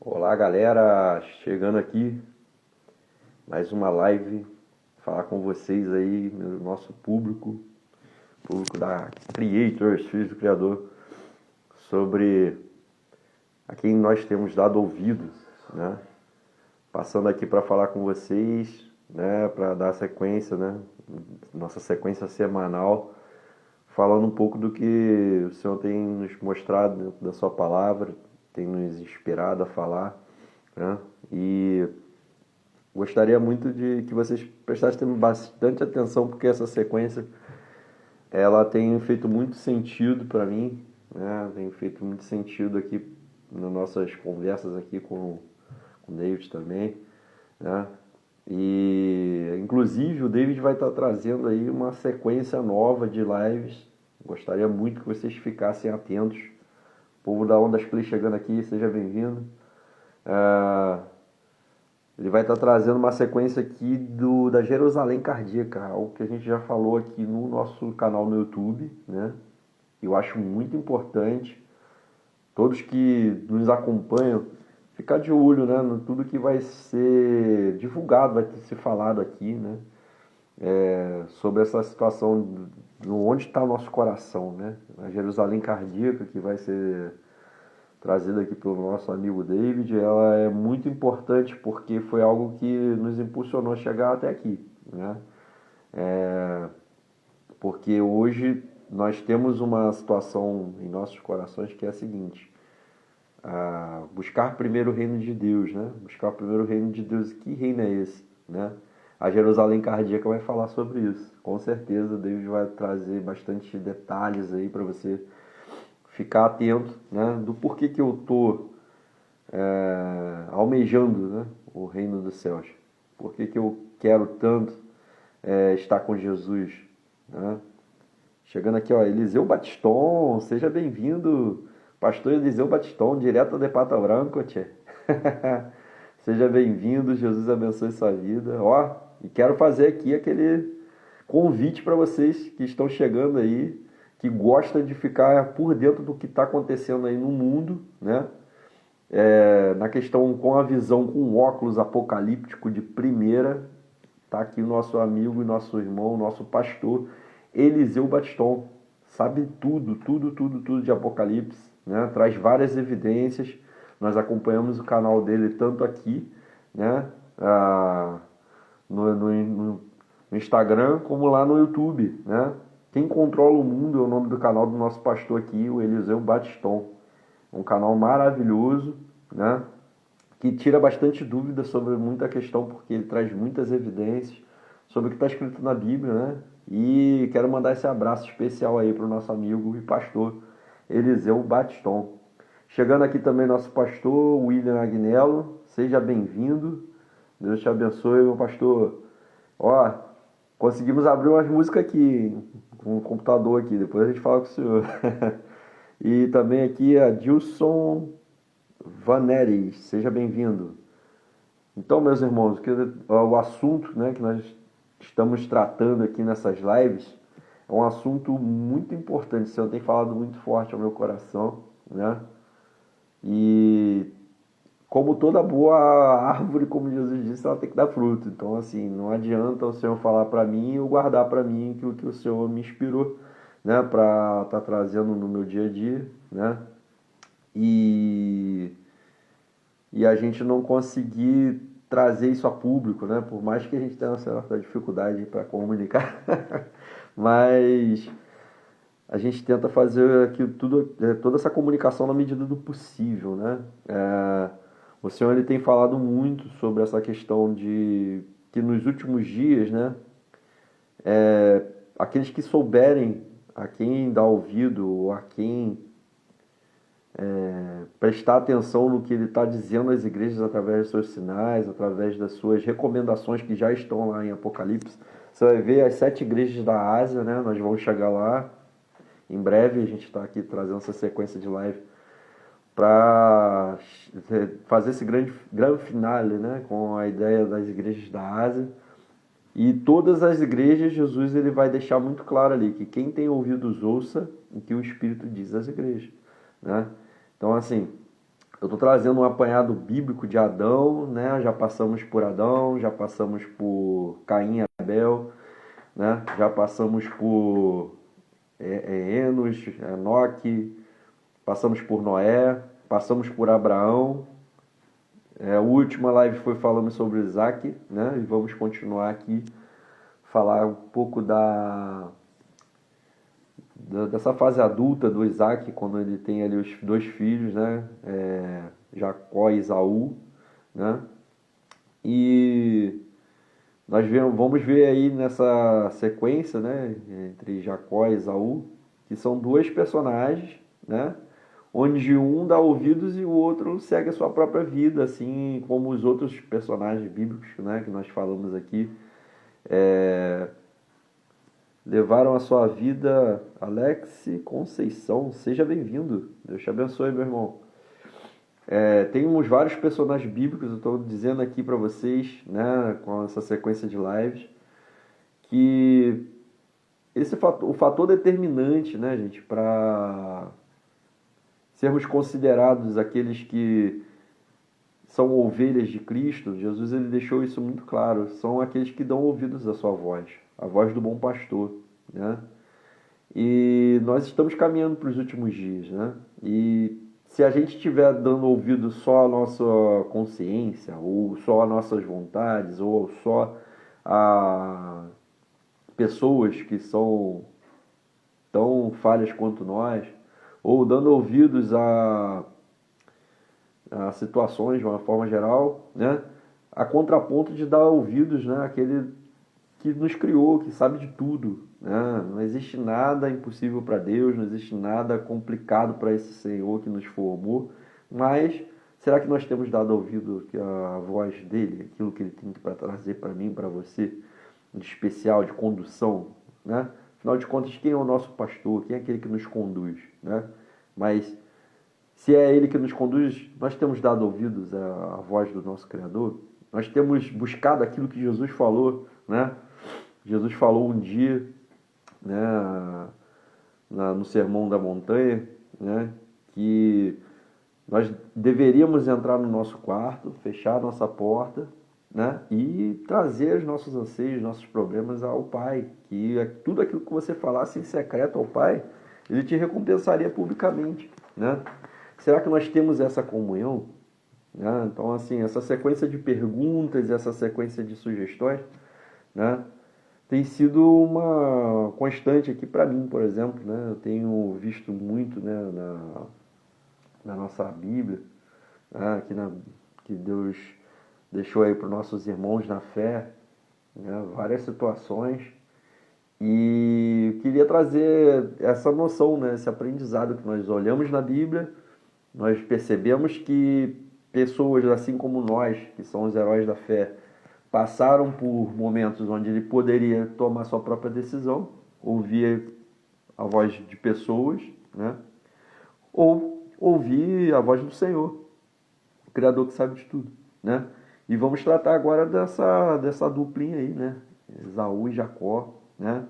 Olá galera, chegando aqui, mais uma live, falar com vocês aí, nosso público da Creators, Filhos do Criador, sobre a quem nós temos dado ouvidos, né? Passando aqui para falar com vocês, né, para dar sequência, né, nossa sequência semanal, falando um pouco do que o Senhor tem nos mostrado dentro da sua palavra, tem nos inspirado a falar, né? E gostaria muito de que vocês prestassem bastante atenção, porque essa sequência ela tem feito muito sentido para mim, né? Tem feito muito sentido aqui nas nossas conversas aqui com o David também, né? E inclusive o David vai estar trazendo aí uma sequência nova de lives. Gostaria muito que vocês ficassem atentos. O povo da Ondas Play chegando aqui, seja bem-vindo. Ele vai estar trazendo uma sequência aqui da Jerusalém Cardíaca, algo que a gente já falou aqui no nosso canal no YouTube, né? Eu acho muito importante todos que nos acompanham ficar de olho, né, no tudo que vai ser divulgado, vai ser falado aqui, né? Sobre essa situação, onde está o nosso coração, né? A Jerusalém Cardíaca, que vai ser trazida aqui pelo nosso amigo David, ela é muito importante porque foi algo que nos impulsionou a chegar até aqui, né? Porque hoje nós temos uma situação em nossos corações que é a seguinte: buscar primeiro o reino de Deus, né? Buscar primeiro o reino de Deus. Que reino é esse, né? A Jerusalém Cardíaca vai falar sobre isso. Com certeza, David vai trazer bastante detalhes aí para você ficar atento, né? Do porquê que eu estou almejando, né, o reino dos céus. Por que eu quero tanto estar com Jesus, né? Chegando aqui, ó, Eliseu Batiston, seja bem-vindo, pastor Eliseu Batiston, direto de Pato Branco, tchê. Seja bem-vindo, Jesus abençoe sua vida. Ó, e quero fazer aqui aquele convite para vocês que estão chegando aí, que gostam de ficar por dentro do que está acontecendo aí no mundo, né? Na questão com a visão, com óculos apocalíptico de primeira, tá aqui o nosso amigo, nosso irmão, nosso pastor Eliseu Batiston. Sabe tudo de Apocalipse, né? Traz várias evidências. Nós acompanhamos o canal dele tanto aqui, né, no Instagram, como lá no YouTube, né? Quem controla o mundo é o nome do canal do nosso pastor aqui, o Eliseu Batiston. Um canal maravilhoso, né? Que tira bastante dúvida sobre muita questão, porque ele traz muitas evidências sobre o que está escrito na Bíblia, né? E quero mandar esse abraço especial aí para o nosso amigo e pastor Eliseu Batiston. Chegando aqui também nosso pastor William Agnello, seja bem-vindo. Deus te abençoe, meu pastor. Ó, conseguimos abrir umas músicas aqui com o computador aqui, depois a gente fala com o senhor. E também aqui a Dilson Vaneres, seja bem-vindo. Então, meus irmãos, o assunto, né, que nós estamos tratando aqui nessas lives é um assunto muito importante. O Senhor tem falado muito forte ao meu coração, né? E como toda boa árvore, como Jesus disse, ela tem que dar fruto. Então, assim, não adianta o Senhor falar para mim e eu guardar para mim aquilo que o Senhor me inspirou, né, para estar trazendo no meu dia a dia, né? E a gente não conseguir trazer isso a público, né? Por mais que a gente tenha uma certa dificuldade para comunicar, mas a gente tenta fazer aqui toda essa comunicação na medida do possível, né? O Senhor ele tem falado muito sobre essa questão de que nos últimos dias, né? Aqueles que souberem a quem dar ouvido ou a quem prestar atenção no que ele está dizendo às igrejas através dos seus sinais, através das suas recomendações que já estão lá em Apocalipse. Você vai ver as 7 igrejas da Ásia, né? Nós vamos chegar lá em breve. A gente está aqui trazendo essa sequência de live para fazer esse grande finale, né? Com a ideia das igrejas da Ásia. E todas as igrejas, Jesus ele vai deixar muito claro ali que quem tem ouvidos ouça o que o Espírito diz às igrejas, né? Então, assim, Eu estou trazendo um apanhado bíblico de Adão, né? Já passamos por Adão, já passamos por Caim e Abel, né? Já passamos por Enos, Enoque, passamos por Noé, passamos por Abraão. A última live foi falando sobre Isaac, né? E vamos continuar aqui, falar um pouco dessa fase adulta do Isaac, quando ele tem ali os dois filhos, né? Jacó e Esaú, né? E nós vamos ver aí nessa sequência, né? Entre Jacó e Esaú, que são dois personagens, né? Onde um dá ouvidos e o outro segue a sua própria vida, assim como os outros personagens bíblicos, né? Que nós falamos aqui. Levaram a sua vida. Alex Conceição, seja bem-vindo. Deus te abençoe, meu irmão. Temos vários personagens bíblicos, eu estou dizendo aqui para vocês, né, com essa sequência de lives, que o fator determinante, né, gente, para sermos considerados aqueles que são ovelhas de Cristo, Jesus ele deixou isso muito claro, são aqueles que dão ouvidos à sua voz, a voz do bom pastor, né? E nós estamos caminhando para os últimos dias, né? E se a gente estiver dando ouvido só à nossa consciência, ou só às nossas vontades, ou só a pessoas que são tão falhas quanto nós, ou dando ouvidos a situações de uma forma geral, né? A contraponto de dar ouvidos, né, àquele que nos criou, que sabe de tudo, né? Não existe nada impossível para Deus, não existe nada complicado para esse Senhor que nos formou, mas será que nós temos dado ouvido à voz dele, aquilo que ele tem para trazer para mim, para você, de especial, de condução, né? Afinal de contas, quem é o nosso pastor? Quem é aquele que nos conduz, né? Mas se é ele que nos conduz, nós temos dado ouvidos à voz do nosso Criador? Nós temos buscado aquilo que Jesus falou, né? Jesus falou um dia, né, no Sermão da Montanha, né, que nós deveríamos entrar no nosso quarto, fechar a nossa porta, né, e trazer os nossos anseios, nossos problemas ao Pai, que tudo aquilo que você falasse em secreto ao Pai, Ele te recompensaria publicamente, né? Será que nós temos essa comunhão? Né? Então, assim, essa sequência de perguntas, essa sequência de sugestões, né, tem sido uma constante aqui para mim, por exemplo, né? Eu tenho visto muito, né, na nossa Bíblia, né, que Deus deixou aí para os nossos irmãos na fé, né, várias situações, e queria trazer essa noção, né, esse aprendizado que nós olhamos na Bíblia, nós percebemos que pessoas assim como nós, que são os heróis da fé, passaram por momentos onde ele poderia tomar sua própria decisão, ouvir a voz de pessoas, né? Ou ouvir a voz do Senhor, o Criador que sabe de tudo, né? E vamos tratar agora dessa duplinha aí, né? Esaú e Jacó, né?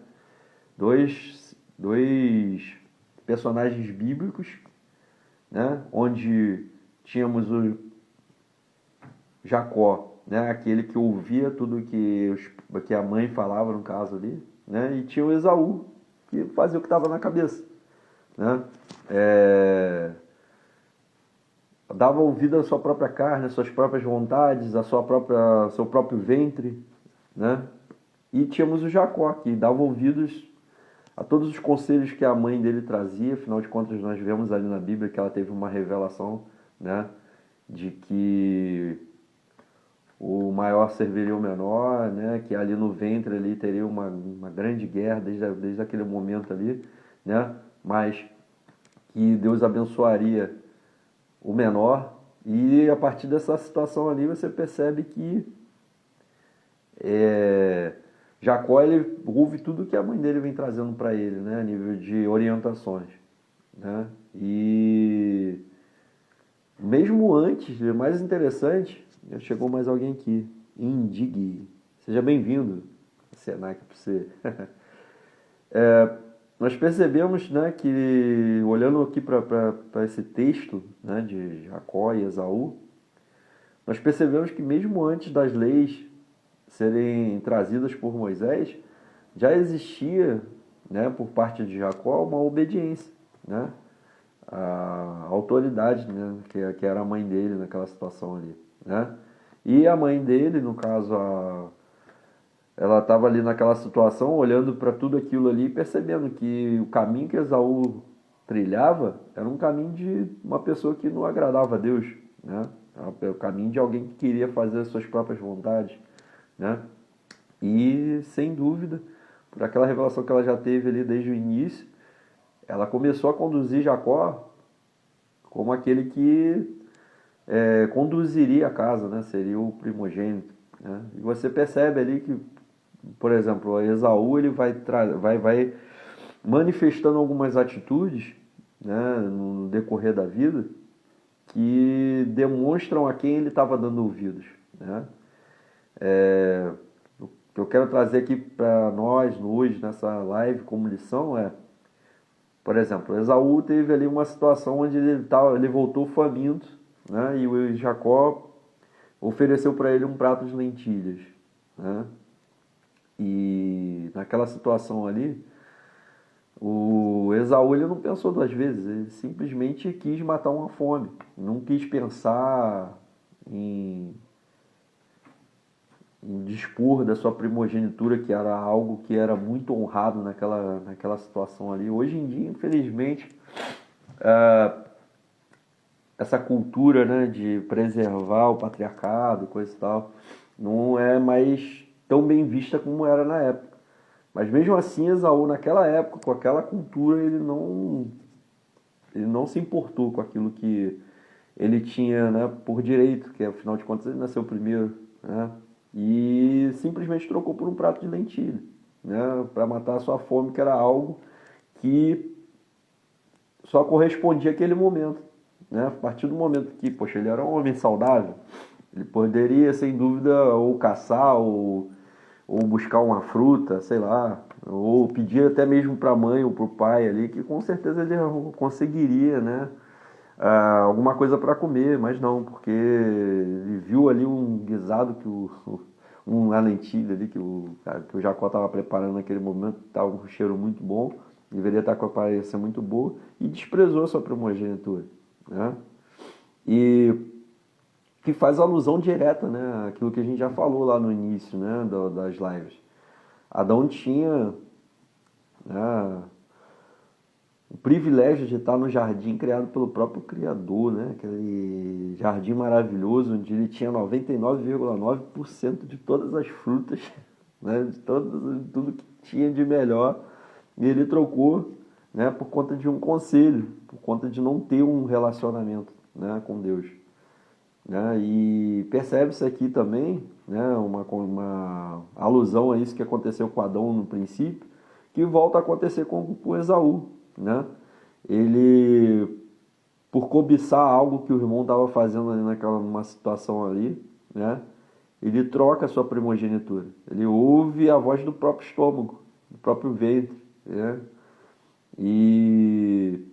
Dois personagens bíblicos, né? Onde tínhamos o Jacó, né, aquele que ouvia tudo que a mãe falava, no caso ali, né, e tinha o Esaú, que fazia o que estava na cabeça, né, dava ouvido à sua própria carne, às suas próprias vontades, ao seu próprio ventre, né, e tínhamos o Jacó, que dava ouvidos a todos os conselhos que a mãe dele trazia. Afinal de contas, nós vemos ali na Bíblia que ela teve uma revelação, né, de que o maior serviria o menor, né? Que ali no ventre ali teria uma grande guerra desde aquele momento ali, né? Mas que Deus abençoaria o menor, e a partir dessa situação ali você percebe que Jacó ele ouve tudo que a mãe dele vem trazendo para ele, né? A nível de orientações, né? E mesmo antes, mais interessante, chegou mais alguém aqui. Indig. Seja bem-vindo. Senac para você. nós percebemos, né, que olhando aqui para esse texto, né, de Jacó e Esaú, nós percebemos que mesmo antes das leis serem trazidas por Moisés, já existia, né, por parte de Jacó uma obediência, né, a autoridade, né, que era a mãe dele naquela situação ali, né? E a mãe dele, no caso, ela estava ali naquela situação, olhando para tudo aquilo ali, percebendo que o caminho que Esaú trilhava era um caminho de uma pessoa que não agradava a Deus, né? Era o caminho de alguém que queria fazer as suas próprias vontades, né? E, sem dúvida, por aquela revelação que ela já teve ali desde o início, ela começou a conduzir Jacó como aquele que conduziria a casa, né? Seria o primogênito, né? E você percebe ali que, por exemplo, Esaú ele vai manifestando algumas atitudes, né, no decorrer da vida que demonstram a quem ele estava dando ouvidos, né? O que eu quero trazer aqui para nós hoje nessa live como lição é, por exemplo, Esaú teve ali uma situação onde ele voltou faminto, né, e o Jacó ofereceu para ele um prato de lentilhas, né? E naquela situação ali, o Esaú ele não pensou duas vezes, ele simplesmente quis matar uma fome, não quis pensar em, em dispor da sua primogenitura, que era algo que era muito honrado naquela situação ali. Hoje em dia, infelizmente, essa cultura, né, de preservar o patriarcado, coisa e tal, não é mais tão bem vista como era na época. Mas mesmo assim, Esaú, naquela época, com aquela cultura, ele não se importou com aquilo que ele tinha, né, por direito, que afinal de contas ele nasceu primeiro, né, e simplesmente trocou por um prato de lentilha, né, para matar a sua fome, que era algo que só correspondia àquele momento, né? A partir do momento que, poxa, ele era um homem saudável, ele poderia, sem dúvida, ou caçar, ou buscar uma fruta, sei lá, ou pedir até mesmo para a mãe ou para o pai ali, que com certeza ele conseguiria, né, alguma coisa para comer, mas não, porque ele viu ali um guisado uma lentilha ali que o Jacó estava preparando naquele momento, estava um cheiro muito bom, deveria estar com a aparência muito boa, e desprezou a sua primogenitura, né? E que faz alusão direta, né, àquilo que a gente já falou lá no início, né, das lives. Adão tinha, né, o privilégio de estar no jardim criado pelo próprio Criador, né, aquele jardim maravilhoso onde ele tinha 99,9% de todas as frutas, né, de tudo que tinha de melhor, e ele trocou, né, por conta de um conselho, por conta de não ter um relacionamento, né, com Deus. Né? E percebe-se aqui também, né, uma alusão a isso que aconteceu com Adão no princípio, que volta a acontecer com Esaú. Né? Ele, por cobiçar algo que o irmão estava fazendo ali numa situação ali, né, ele troca a sua primogenitura. Ele ouve a voz do próprio estômago, do próprio ventre, né? E,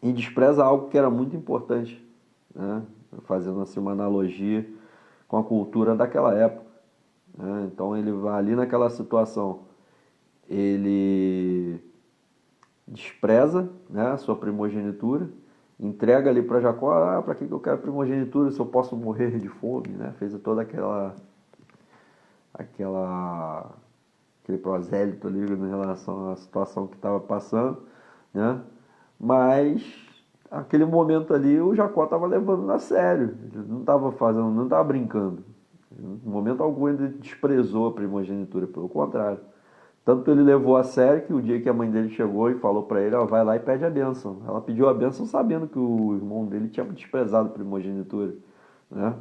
e despreza algo que era muito importante, né? Fazendo assim uma analogia com a cultura daquela época, né? Então ele vai ali naquela situação, ele despreza, né, a sua primogenitura, entrega ali para Jacó, para que eu quero primogenitura se eu posso morrer de fome, né? Fez toda aquela aquele prosélito ali em relação à situação que estava passando, né? Mas aquele momento ali o Jacó estava levando a sério, ele não estava fazendo, não estava brincando. Em momento algum ele desprezou a primogenitura, pelo contrário. Tanto ele levou a sério que o dia que a mãe dele chegou e falou para ele, ó, vai lá e pede a bênção. Ela pediu a bênção sabendo que o irmão dele tinha desprezado a primogenitura, né?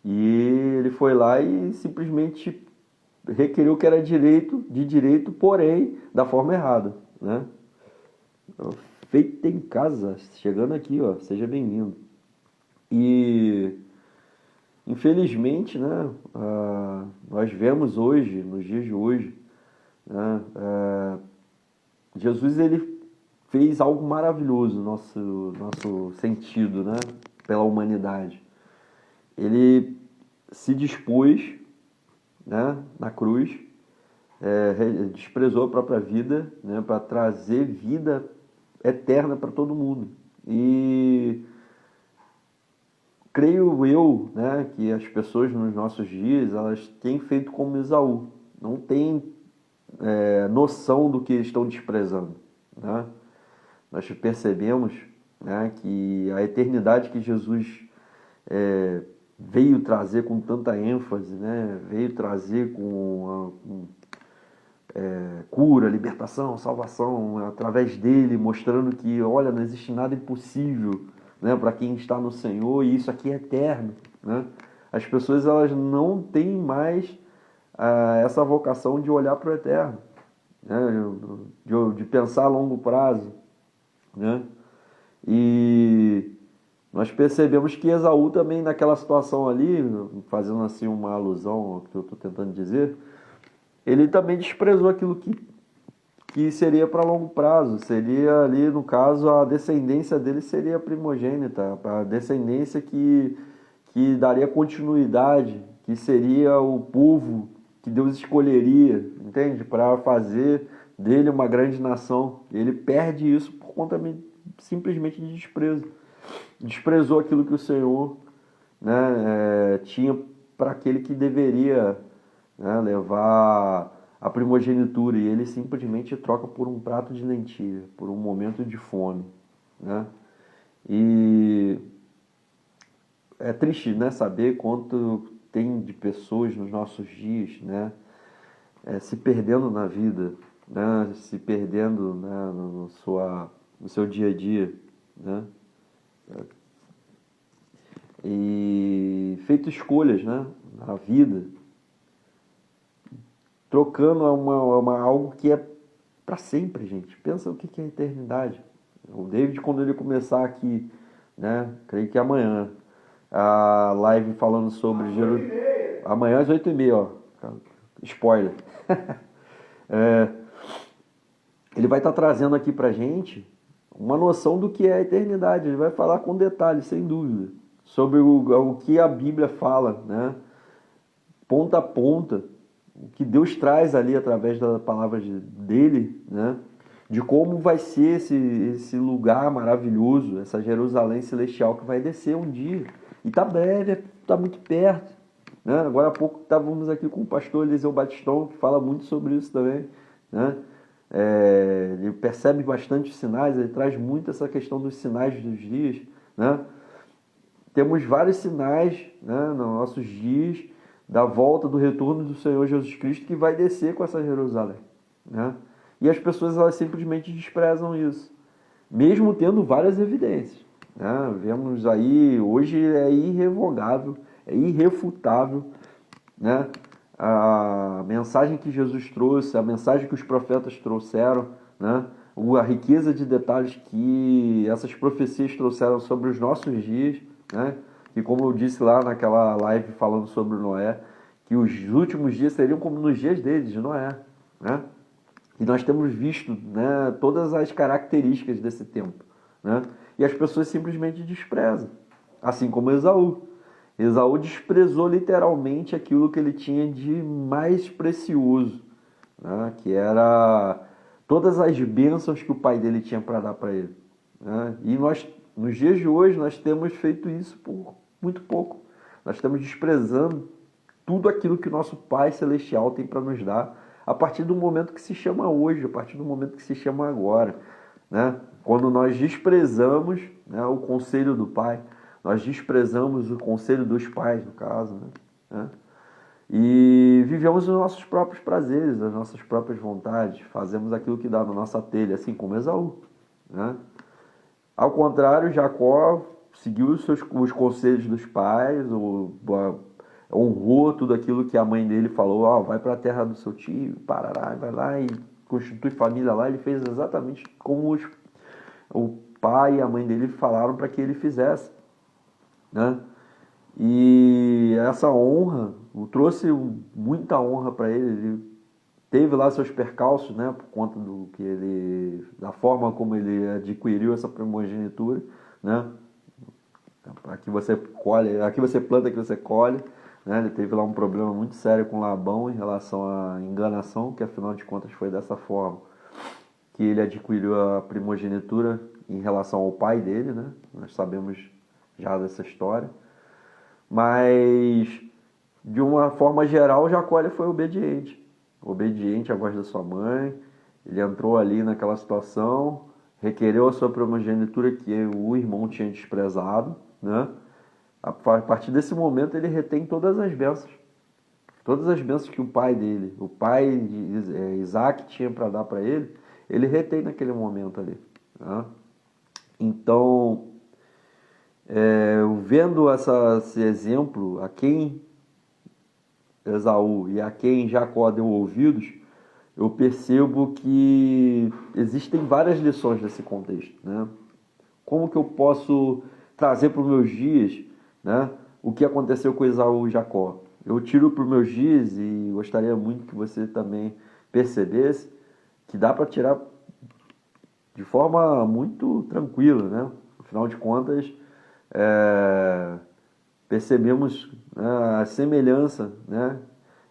E ele foi lá e simplesmente requeriu que era de direito, porém da forma errada, né? Feito em casa, chegando aqui, ó, seja bem-vindo. E infelizmente, né, nós vemos hoje, nos dias de hoje, né, Jesus ele fez algo maravilhoso no nosso sentido, né? Pela humanidade. Ele se dispôs, né, na cruz, desprezou a própria vida, né, para trazer vida eterna para todo mundo. E creio eu, né, que as pessoas nos nossos dias elas têm feito como Esaú, não têm noção do que estão desprezando, né? Nós percebemos, né, que a eternidade que Jesus veio trazer com tanta ênfase, né, veio trazer com cura, libertação, salvação, através dele, mostrando que, olha, não existe nada impossível, né, para quem está no Senhor, e isso aqui é eterno, né? As pessoas elas não têm mais essa vocação de olhar para o eterno, né, de pensar a longo prazo, né? E nós percebemos que Esaú também naquela situação ali, fazendo assim uma alusão ao que eu estou tentando dizer, ele também desprezou aquilo que seria para longo prazo, seria ali no caso a descendência dele seria primogênita, a descendência que daria continuidade, que seria o povo que Deus escolheria, entende? Para fazer dele uma grande nação. Ele perde isso por conta simplesmente de desprezo. Desprezou aquilo que o Senhor, né, tinha para aquele que deveria, né, levar a primogenitura, e ele simplesmente troca por um prato de lentilha, por um momento de fome, né? E é triste, né, saber quanto tem de pessoas nos nossos dias, né, se perdendo na vida, né, se perdendo, né, no seu dia a dia, né, e feito escolhas, né, na vida, trocando algo que é para sempre, gente. Pensa o que é a eternidade. O David, quando ele começar aqui, né, creio que amanhã, a live falando sobre Jerusalém. Amanhã às 8h30, ó. Spoiler. Ele vai estar trazendo aqui pra gente uma noção do que é a eternidade. Ele vai falar com detalhes, sem dúvida, sobre o que a Bíblia fala, né? Ponta a ponta, o que Deus traz ali através da palavra dele, né? De como vai ser esse lugar maravilhoso, essa Jerusalém celestial que vai descer um dia. E está breve, está muito perto, né? Agora há pouco estávamos aqui com o pastor Eliseu Batistão, que fala muito sobre isso também, né? Ele percebe bastante os sinais, ele traz muito essa questão dos sinais dos dias, né? Temos vários sinais, né, nos nossos dias da volta, do retorno do Senhor Jesus Cristo, que vai descer com essa Jerusalém, né? E as pessoas elas simplesmente desprezam isso, mesmo tendo várias evidências, né? Vemos aí, hoje é irrevogável, é irrefutável, né, a mensagem que Jesus trouxe, a mensagem que os profetas trouxeram, né, a riqueza de detalhes que essas profecias trouxeram sobre os nossos dias, né, que como eu disse lá naquela live falando sobre Noé, que os últimos dias seriam como nos dias deles, de Noé, né? E nós temos visto, né, todas as características desse tempo, né? E as pessoas simplesmente desprezam, assim como Esaú. Esaú desprezou literalmente aquilo que ele tinha de mais precioso, né, que era todas as bênçãos que o pai dele tinha para dar para ele, né? E nós, nos dias de hoje, nós temos feito isso por muito pouco. Nós estamos desprezando tudo aquilo que o nosso Pai Celestial tem para nos dar, a partir do momento que se chama hoje, a partir do momento que se chama agora, né? Quando nós desprezamos, né, o conselho do Pai, nós desprezamos o conselho dos pais, no caso, né? E vivemos os nossos próprios prazeres, as nossas próprias vontades, fazemos aquilo que dá na nossa telha, assim como Esaú, né? Ao contrário, Jacó seguiu os conselhos dos pais, honrou tudo aquilo que a mãe dele falou, ó, vai para a terra do seu tio, parará, vai lá e constitui família lá. Ele fez exatamente como o pai e a mãe dele falaram para que ele fizesse, né? E essa honra trouxe muita honra para ele. Ele teve lá seus percalços, né, por conta da forma como ele adquiriu essa primogenitura, né? Aqui você colhe, aqui você planta, aqui você colhe, né? Ele teve lá um problema muito sério com Labão em relação à enganação, que afinal de contas foi dessa forma que ele adquiriu a primogenitura em relação ao pai dele, né? Nós sabemos já dessa história. Mas, de uma forma geral, Jacó ele foi obediente. Obediente à voz da sua mãe. Ele entrou ali naquela situação, requereu a sua primogenitura que o irmão tinha desprezado, né? A partir desse momento ele retém todas as bênçãos. Todas as bênçãos que o pai dele, o pai de Isaac tinha para dar para ele retém naquele momento ali, né? Então, vendo esse exemplo, a quem Esaú e a quem Jacó deu ouvidos, eu percebo que existem várias lições nesse contexto, né? Como que eu posso trazer para os meus dias, né, o que aconteceu com Esaú e Jacó? Eu tiro para os meus dias e gostaria muito que você também percebesse que dá para tirar de forma muito tranquila, né? Afinal de contas, percebemos, né, a semelhança, né,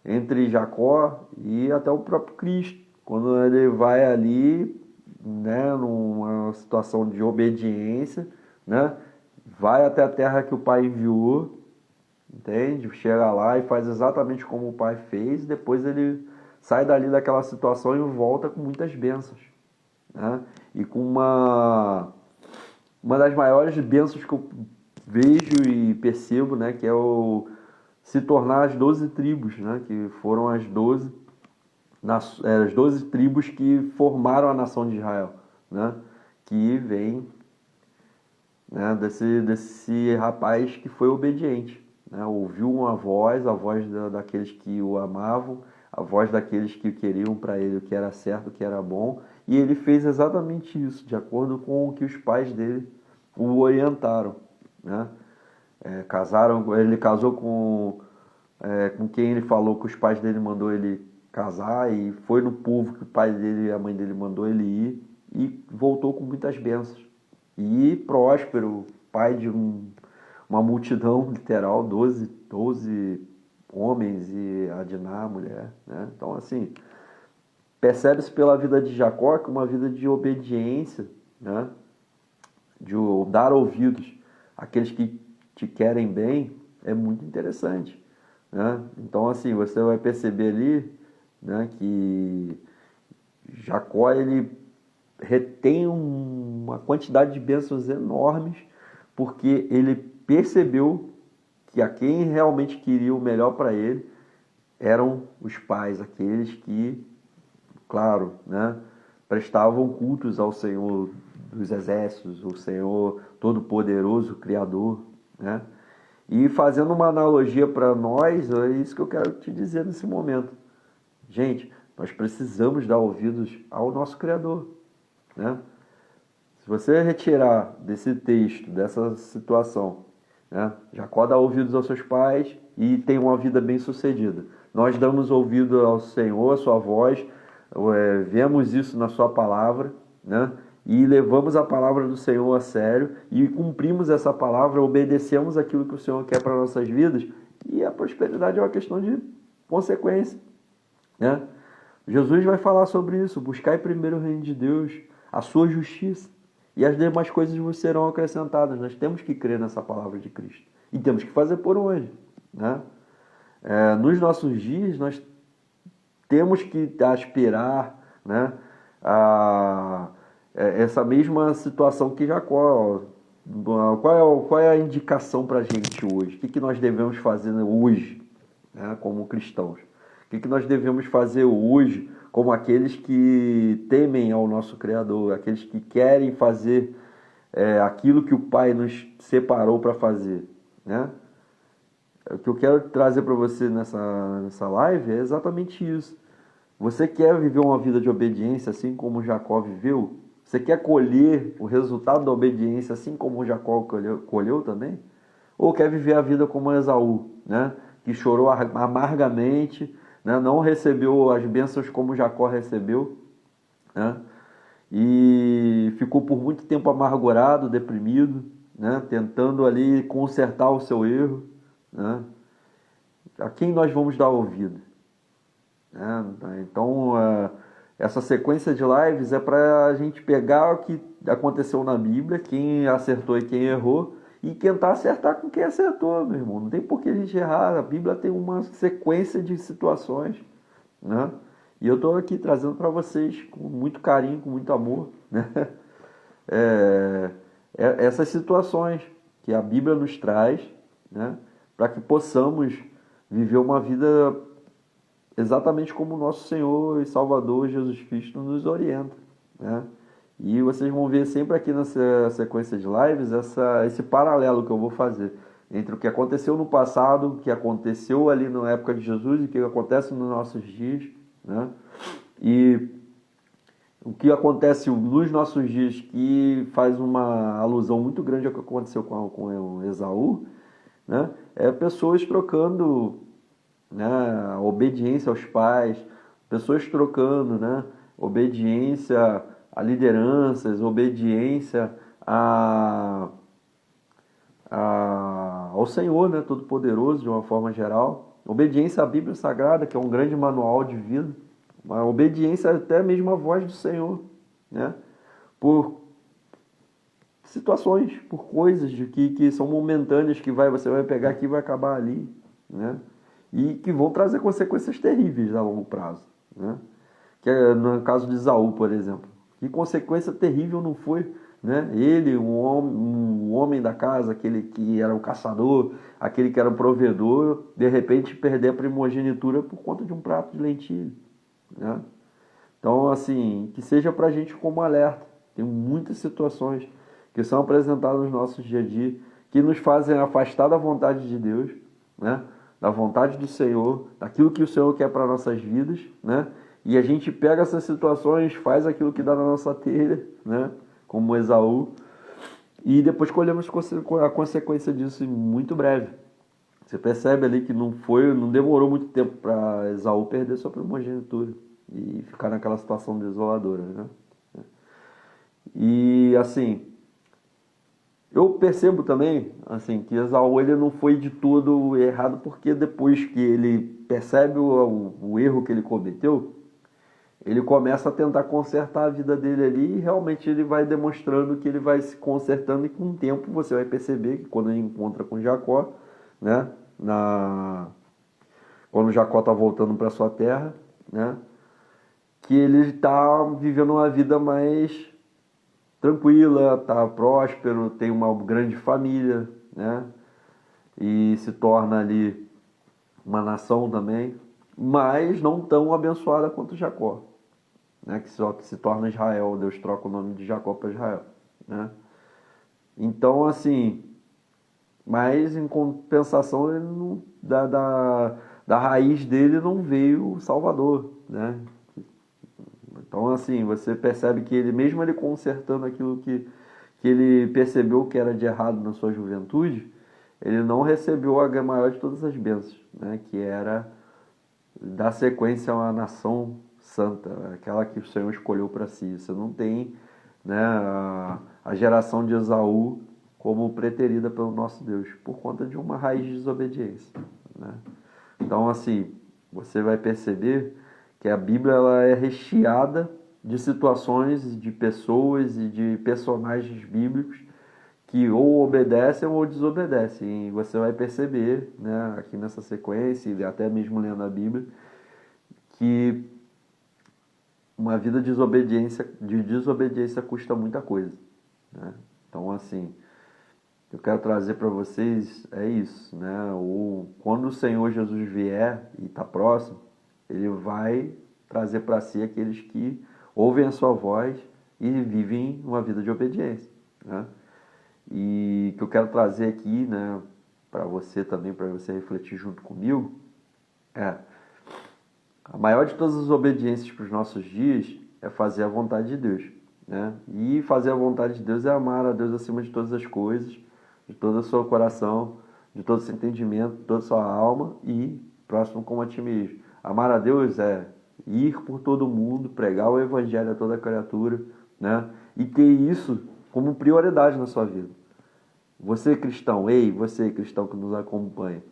entre Jacó e até o próprio Cristo, quando ele vai ali, né, numa situação de obediência, né, vai até a terra que o pai enviou, entende? Chega lá e faz exatamente como o pai fez, depois ele sai dali daquela situação e volta com muitas bênçãos, né? E com uma das maiores bênçãos que eu vejo e percebo, né, que é se tornar as 12 tribos, né, que foram as 12 tribos que formaram a nação de Israel, né, que vem, né, desse rapaz que foi obediente, né, ouviu uma voz, a voz daqueles que o amavam, a voz daqueles que queriam para ele o que era certo, o que era bom, e ele fez exatamente isso, de acordo com o que os pais dele o orientaram, né? Ele casou com quem ele falou que os pais dele mandou ele casar, e foi no povo que o pai dele e a mãe dele mandou ele ir, e voltou com muitas bênçãos. E próspero, pai de uma multidão, literal, 12 homens e a Diná, a mulher, né? Então, assim, percebe-se pela vida de Jacó que uma vida de obediência, né, de dar ouvidos àqueles que te querem bem, é muito interessante, né? Então, assim, você vai perceber ali, né, que Jacó ele retém uma quantidade de bênçãos enormes, porque ele percebeu que a quem realmente queria o melhor para ele eram os pais, aqueles que, claro, né, prestavam cultos ao Senhor dos Exércitos, o Senhor Todo-Poderoso, Criador, né? E fazendo uma analogia para nós, é isso que eu quero te dizer nesse momento. Gente, nós precisamos dar ouvidos ao nosso Criador, né? Se você retirar desse texto, dessa situação, né, Jacó dá ouvidos aos seus pais e tem uma vida bem-sucedida. Nós damos ouvido ao Senhor, a sua voz, vemos isso na sua palavra, né? E levamos a palavra do Senhor a sério e cumprimos essa palavra, obedecemos aquilo que o Senhor quer para nossas vidas, e a prosperidade é uma questão de consequência, né? Jesus vai falar sobre isso: buscai primeiro o reino de Deus, a sua justiça, e as demais coisas vos serão acrescentadas. Nós temos que crer nessa palavra de Cristo e temos que fazer por onde, né? Nos nossos dias nós temos que aspirar, né, a essa mesma situação que Jacó. Qual é a indicação para a gente hoje? O que nós devemos fazer hoje, né, como cristãos? O que nós devemos fazer hoje como aqueles que temem ao nosso Criador, aqueles que querem fazer aquilo que o Pai nos separou para fazer, né? O que eu quero trazer para você nessa live é exatamente isso. Você quer viver uma vida de obediência assim como Jacó viveu? Você quer colher o resultado da obediência assim como Jacó colheu também? Ou quer viver a vida como Esaú, né, que chorou amargamente, né? Não recebeu as bênçãos como Jacó recebeu, né? E ficou por muito tempo amargurado, deprimido, né? Tentando ali consertar o seu erro, né? A quem nós vamos dar ouvido, né? Então, essa sequência de lives é para a gente pegar o que aconteceu na Bíblia, quem acertou e quem errou, e tentar acertar com quem acertou, meu irmão. Não tem por que a gente errar. A Bíblia tem uma sequência de situações, né? E eu estou aqui trazendo para vocês com muito carinho, com muito amor, né? É, essas situações que a Bíblia nos traz, né? Para que possamos viver uma vida exatamente como o nosso Senhor e Salvador Jesus Cristo nos orienta, né? E vocês vão ver sempre aqui nessa sequência de lives esse paralelo que eu vou fazer entre o que aconteceu no passado, o que aconteceu ali na época de Jesus e o que acontece nos nossos dias, né? E o que acontece nos nossos dias que faz uma alusão muito grande ao que aconteceu com Esaú, né? É pessoas trocando, né, a obediência aos pais, pessoas trocando, né, obediência a lideranças, obediência ao Senhor, né, Todo-Poderoso, de uma forma geral, obediência à Bíblia Sagrada, que é um grande manual de vida, uma obediência até mesmo à voz do Senhor, né, por situações, por coisas que são momentâneas, que você vai pegar aqui e vai acabar ali, né? E que vão trazer consequências terríveis a longo prazo, né? Que é no caso de Esaú, por exemplo. Que consequência terrível não foi, né? Ele, um homem da casa, aquele que era o caçador, aquele que era o provedor, de repente perder a primogenitura por conta de um prato de lentilha, né? Então, assim, que seja para a gente como alerta. Tem muitas situações que são apresentadas nos nossos dia a dia que nos fazem afastar da vontade de Deus, né? Da vontade do Senhor, daquilo que o Senhor quer para nossas vidas, né? E a gente pega essas situações, faz aquilo que dá na nossa telha, né? Como Esaú, e depois colhemos a consequência disso muito breve. Você percebe ali que não demorou muito tempo para Esaú perder sua primogenitura e ficar naquela situação desoladora, né? E assim, eu percebo também, assim, que Esaú ele não foi de tudo errado, porque depois que ele percebe o erro que ele cometeu, ele começa a tentar consertar a vida dele ali e realmente ele vai demonstrando que ele vai se consertando e com o tempo você vai perceber que quando ele encontra com Jacó, né, quando Jacó está voltando para sua terra, né, que ele está vivendo uma vida mais tranquila, está próspero, tem uma grande família, né, e se torna ali uma nação também, mas não tão abençoada quanto Jacó, né, que só que se torna Israel. Deus troca o nome de Jacó para Israel, né? Então, assim, mas em compensação ele não, da raiz dele não veio o Salvador, né? Então, assim, você percebe que ele, mesmo ele consertando aquilo que ele percebeu que era de errado na sua juventude, ele não recebeu a maior de todas as bênçãos, né? Que era dar sequência a uma nação santa, aquela que o Senhor escolheu para si. Você não tem, né, a geração de Esaú como preterida pelo nosso Deus, por conta de uma raiz de desobediência, né? Então, assim, você vai perceber que a Bíblia ela é recheada de situações, de pessoas e de personagens bíblicos que ou obedecem ou desobedecem. E você vai perceber, né, aqui nessa sequência, e até mesmo lendo a Bíblia, que uma vida de desobediência custa muita coisa, né? Então, assim, eu quero trazer para vocês é isso, né? Quando o Senhor Jesus vier e está próximo, ele vai trazer para si aqueles que ouvem a sua voz e vivem uma vida de obediência, né? E que eu quero trazer aqui, né, para você também, para você refletir junto comigo, é a maior de todas as obediências para os nossos dias é fazer a vontade de Deus, né? E fazer a vontade de Deus é amar a Deus acima de todas as coisas, de todo o seu coração, de todo o seu entendimento, de toda a sua alma e próximo como a ti mesmo. Amar a Deus é ir por todo mundo, pregar o evangelho a toda criatura, né? E ter isso como prioridade na sua vida. Você cristão, ei, você cristão que nos acompanha,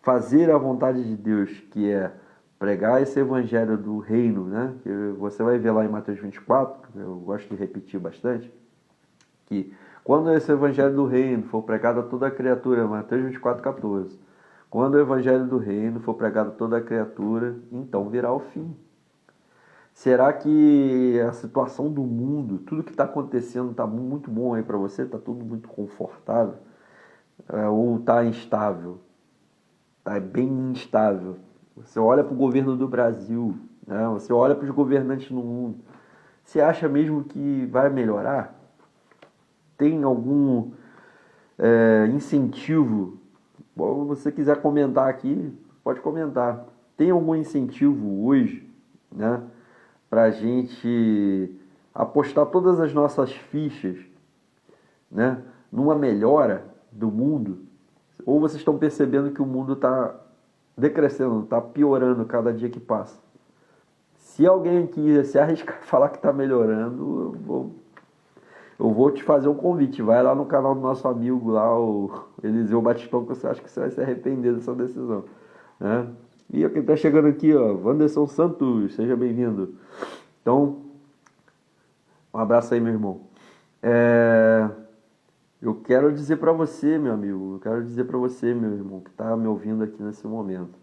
fazer a vontade de Deus, que é pregar esse evangelho do reino, né? Que você vai ver lá em Mateus 24, eu gosto de repetir bastante, que quando esse evangelho do reino for pregado a toda criatura, Mateus 24:14, quando o evangelho do reino for pregado a toda criatura, então virá o fim. Será que a situação do mundo, tudo que está acontecendo está muito bom aí para você? Está tudo muito confortável? Ou está instável? Está bem instável. Você olha para o governo do Brasil, né? Você olha para os governantes no mundo. Você acha mesmo que vai melhorar? Tem algum incentivo? Bom, se você quiser comentar aqui, pode comentar. Tem algum incentivo hoje, né, para a gente apostar todas as nossas fichas, né, numa melhora do mundo? Ou vocês estão percebendo que o mundo está decrescendo, está piorando cada dia que passa? Se alguém aqui se arriscar a falar que está melhorando, eu vou te fazer um convite. Vai lá no canal do nosso amigo lá, o Eliseu Batistão, que você acha que você vai se arrepender dessa decisão, né? E quem está chegando aqui, ó, Wanderson Santos, seja bem-vindo. Então, um abraço aí, meu irmão. Eu quero dizer para você, meu amigo, eu quero dizer para você, meu irmão, que está me ouvindo aqui nesse momento.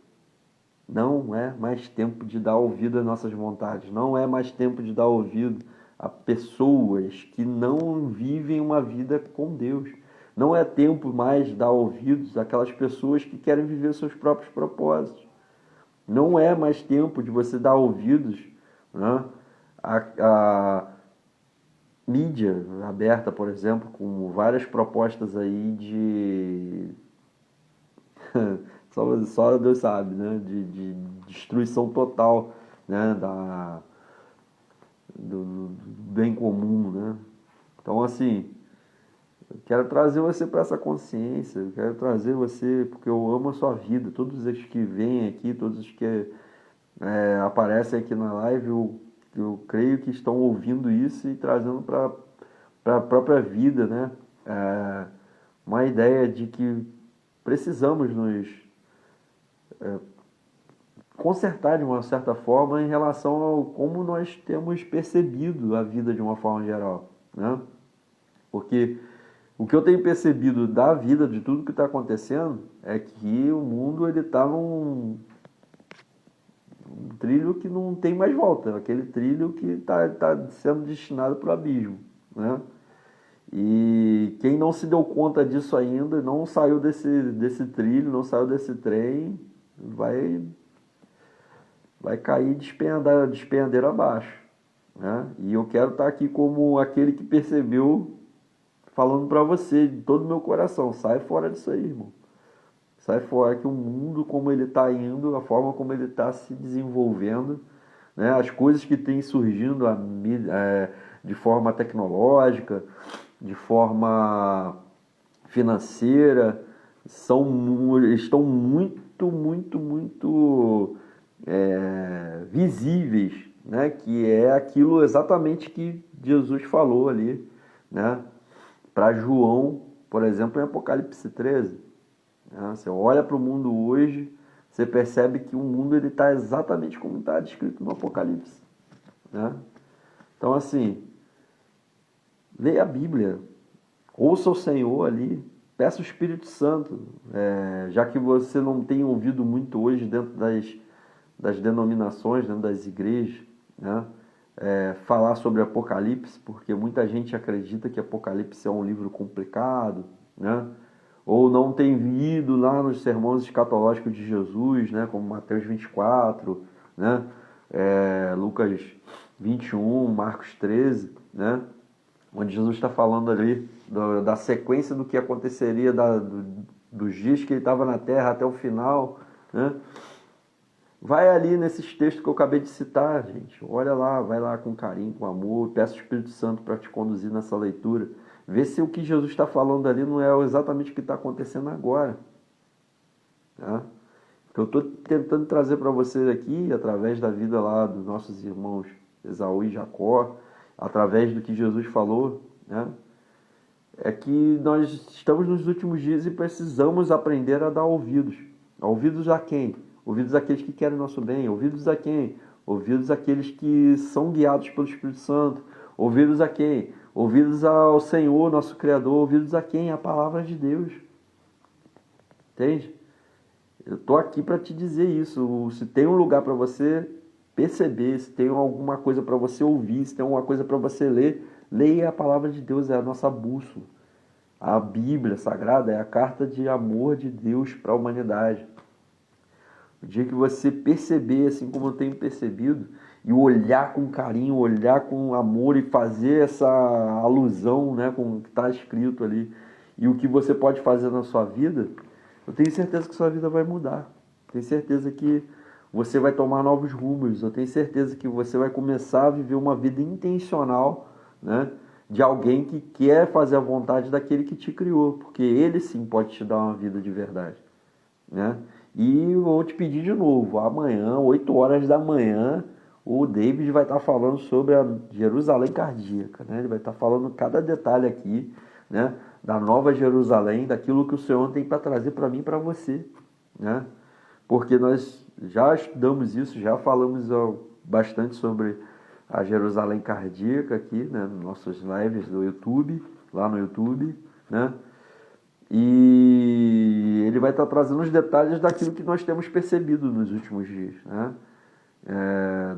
Não é mais tempo de dar ouvido às nossas vontades. Não é mais tempo de dar ouvido a pessoas que não vivem uma vida com Deus. Não é tempo mais de dar ouvidos àquelas pessoas que querem viver seus próprios propósitos. Não é mais tempo de você dar ouvidos, né, a mídia aberta, por exemplo, com várias propostas aí de só Deus sabe, né, de destruição total, né, do bem comum, né? Então, assim, eu quero trazer você para essa consciência, eu quero trazer você, porque eu amo a sua vida, todos os que vêm aqui, todos os que aparecem aqui na live, eu creio que estão ouvindo isso e trazendo para a própria vida, né? Uma ideia de que precisamos nos consertar de uma certa forma em relação ao como nós temos percebido a vida de uma forma geral, né? Porque o que eu tenho percebido da vida, de tudo que está acontecendo, é que o mundo ele está num trilho que não tem mais volta, aquele trilho que tá sendo destinado para o abismo, né? E quem não se deu conta disso ainda, não saiu desse trilho, não saiu desse trem, vai cair despenhadeiro abaixo, né? E eu quero estar aqui como aquele que percebeu, falando para você de todo o meu coração: sai fora disso aí, irmão. Sai fora, que o mundo como ele está indo, a forma como ele está se desenvolvendo, né? As coisas que têm surgindo de forma tecnológica, de forma financeira, estão muito visíveis, né? Que é aquilo exatamente que Jesus falou ali, né, para João, por exemplo, em Apocalipse 13. Né? Você olha para o mundo hoje, você percebe que o mundo está exatamente como está descrito no Apocalipse, né? Então, assim, leia a Bíblia, ouça o Senhor ali, peça o Espírito Santo, já que você não tem ouvido muito hoje dentro das denominações, dentro das igrejas, né, falar sobre Apocalipse, porque muita gente acredita que Apocalipse é um livro complicado, né, ou não tem ido lá nos sermões escatológicos de Jesus, né, como Mateus 24, né, Lucas 21, Marcos 13, né, onde Jesus está falando ali da sequência do que aconteceria dos dias que ele estava na terra até o final, né? Vai ali nesses textos que eu acabei de citar, gente. Olha lá, vai lá com carinho, com amor, peça o Espírito Santo para te conduzir nessa leitura. Vê se o que Jesus está falando ali não é exatamente o que está acontecendo agora, tá? que eu estou tentando trazer para vocês aqui, através da vida lá dos nossos irmãos Esaú e Jacó, através do que Jesus falou, né? É que nós estamos nos últimos dias e precisamos aprender a dar ouvidos. Ouvidos a quem? Ouvidos àqueles que querem o nosso bem. Ouvidos a quem? Ouvidos àqueles que são guiados pelo Espírito Santo. Ouvidos a quem? Ouvidos ao Senhor, nosso Criador. Ouvidos a quem? A palavra de Deus. Entende? Eu estou aqui para te dizer isso. Se tem um lugar para você perceber, se tem alguma coisa para você ouvir, se tem alguma coisa para você ler, leia a palavra de Deus, é a nossa bússola. A Bíblia Sagrada é a carta de amor de Deus para a humanidade. O dia que você perceber, assim como eu tenho percebido, e olhar com carinho, olhar com amor e fazer essa alusão, né, com o que está escrito ali, e o que você pode fazer na sua vida, eu tenho certeza que sua vida vai mudar. Tenho certeza que você vai tomar novos rumos. Eu tenho certeza que você vai começar a viver uma vida intencional, né, de alguém que quer fazer a vontade daquele que te criou, porque ele sim pode te dar uma vida de verdade, né? E vou te pedir de novo, amanhã, 8 horas da manhã, o David vai estar falando sobre a Jerusalém cardíaca, né? Ele vai estar falando cada detalhe aqui, né, da Nova Jerusalém, daquilo que o Senhor tem para trazer para mim e para você, né? Porque nós já estudamos isso, já falamos bastante sobre a Jerusalém cardíaca aqui, né, nos nossos lives do YouTube, lá no YouTube, né? E ele vai estar trazendo os detalhes daquilo que nós temos percebido nos últimos dias, né?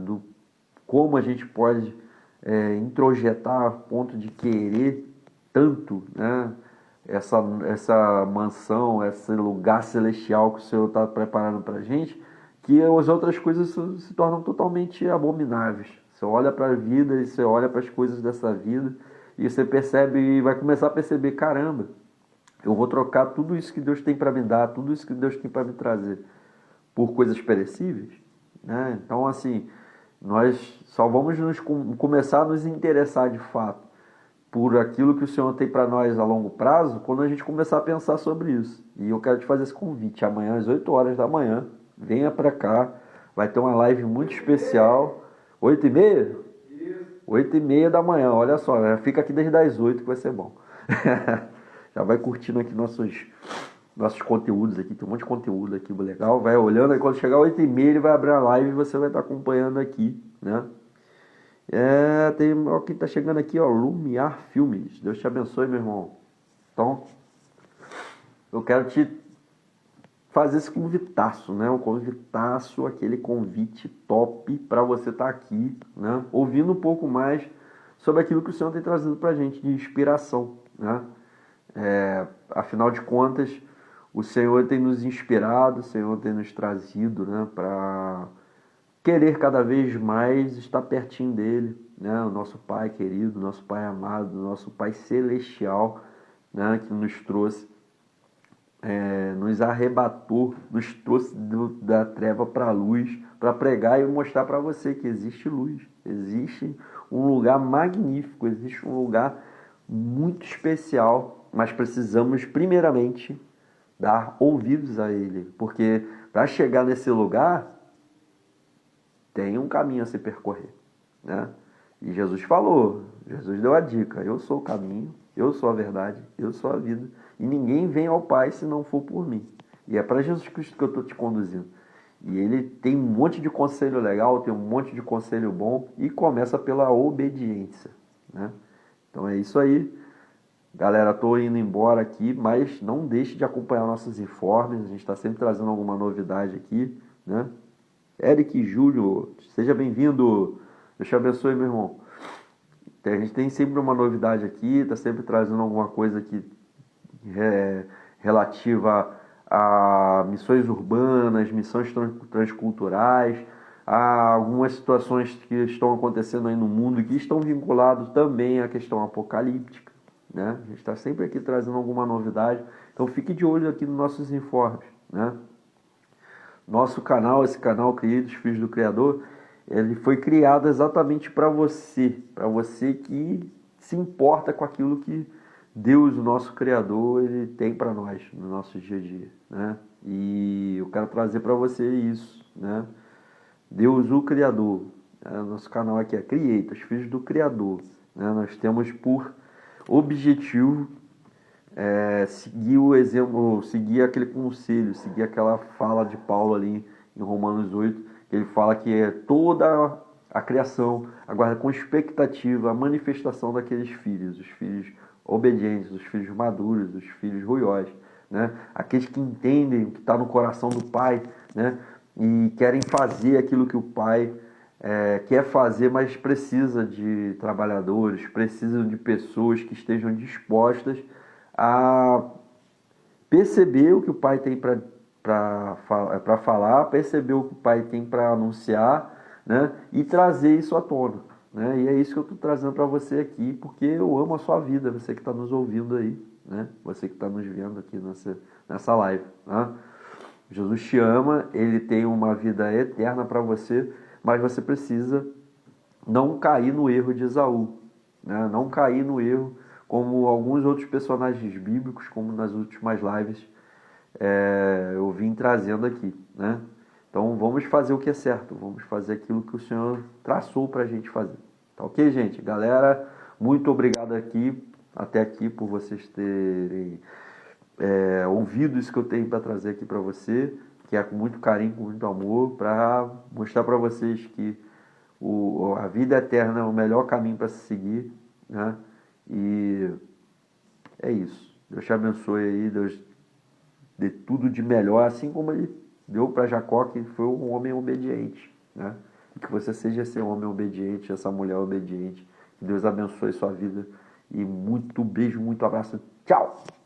Do como a gente pode introjetar a ponto de querer tanto, né, essa mansão, esse lugar celestial que o Senhor está preparando para a gente, que as outras coisas se tornam totalmente abomináveis. Você olha para a vida e você olha para as coisas dessa vida e você percebe e vai começar a perceber, caramba, eu vou trocar tudo isso que Deus tem para me dar, tudo isso que Deus tem para me trazer por coisas perecíveis, né? Então, assim, nós só vamos começar a nos interessar de fato por aquilo que o Senhor tem para nós a longo prazo quando a gente começar a pensar sobre isso. E eu quero te fazer esse convite. Amanhã, às 8 horas da manhã, venha para cá. Vai ter uma live muito especial. 8h30? 8h30 da manhã, olha só. Fica aqui desde as 8 que vai ser bom. Já vai curtindo aqui nossos conteúdos aqui. Tem um monte de conteúdo aqui legal. Vai olhando, aí quando chegar 8h30 ele vai abrir a live e você vai estar acompanhando aqui, né? Tem quem tá chegando aqui, ó, Lumiar Filmes. Deus te abençoe, meu irmão. Então, eu quero te fazer esse convitaço, né? Um convitaço, aquele convite top para você estar aqui, né? Ouvindo um pouco mais sobre aquilo que o Senhor tem trazido pra gente de inspiração, né? Afinal de contas, o Senhor tem nos inspirado, o Senhor tem nos trazido, né, para querer cada vez mais estar pertinho dele, né? O nosso Pai querido, nosso Pai amado, nosso Pai celestial, né? Que nos trouxe, nos arrebatou, nos trouxe da treva para a luz, para pregar e mostrar para você que existe luz, existe um lugar magnífico, existe um lugar muito especial, mas precisamos primeiramente dar ouvidos a ele, porque para chegar nesse lugar tem um caminho a se percorrer, né? E Jesus falou, Jesus deu a dica, eu sou o caminho, eu sou a verdade, eu sou a vida, e ninguém vem ao Pai se não for por mim. E é para Jesus Cristo que eu estou te conduzindo. E ele tem um monte de conselho legal, tem um monte de conselho bom, e começa pela obediência, né? Então é isso aí. Galera, estou indo embora aqui, mas não deixe de acompanhar nossos informes, a gente está sempre trazendo alguma novidade aqui, né? Eric Júlio, seja bem-vindo. Deus te abençoe, meu irmão. A gente tem sempre uma novidade aqui, está sempre trazendo alguma coisa aqui relativa a missões urbanas, missões transculturais, a algumas situações que estão acontecendo aí no mundo que estão vinculadas também à questão apocalíptica, né? A gente está sempre aqui trazendo alguma novidade, então fique de olho aqui nos nossos informes, né? Nosso canal, esse canal Queridos Filhos do Criador, ele foi criado exatamente para você que se importa com aquilo que Deus, o nosso Criador, ele tem para nós no nosso dia a dia, né? E eu quero trazer para você isso, né? Deus, o Criador. Nosso canal aqui é Creators, Filhos do Criador, né? Nós temos por objetivo seguir o exemplo, seguir aquele conselho, seguir aquela fala de Paulo ali em Romanos 8, que ele fala que é toda a criação aguarda com expectativa a manifestação daqueles filhos, os filhos obedientes, os filhos maduros, os filhos ruiós, né? Aqueles que entendem o que está no coração do Pai, né? E querem fazer aquilo que o Pai quer fazer, mas precisa de trabalhadores, precisa de pessoas que estejam dispostas a perceber o que o Pai tem para falar, perceber o que o Pai tem para anunciar, né? E trazer isso à tona, né? E é isso que eu estou trazendo para você aqui, porque eu amo a sua vida, você que está nos ouvindo aí, né? Você que está nos vendo aqui nessa live, né? Jesus te ama, Ele tem uma vida eterna para você, mas você precisa não cair no erro de Esaú, né? Não cair no erro como alguns outros personagens bíblicos, como nas últimas lives eu vim trazendo aqui, né? Então vamos fazer o que é certo, vamos fazer aquilo que o Senhor traçou para a gente fazer. Tá ok, gente? Galera, muito obrigado até aqui por vocês terem ouvido isso que eu tenho para trazer aqui para você, que é com muito carinho, com muito amor, para mostrar para vocês que a vida eterna é o melhor caminho para se seguir, né? E é isso. Deus te abençoe aí, Deus dê tudo de melhor, assim como Ele deu para Jacó, que foi um homem obediente, né? E que você seja esse homem obediente, essa mulher obediente. Que Deus abençoe sua vida. E muito beijo, muito abraço. Tchau!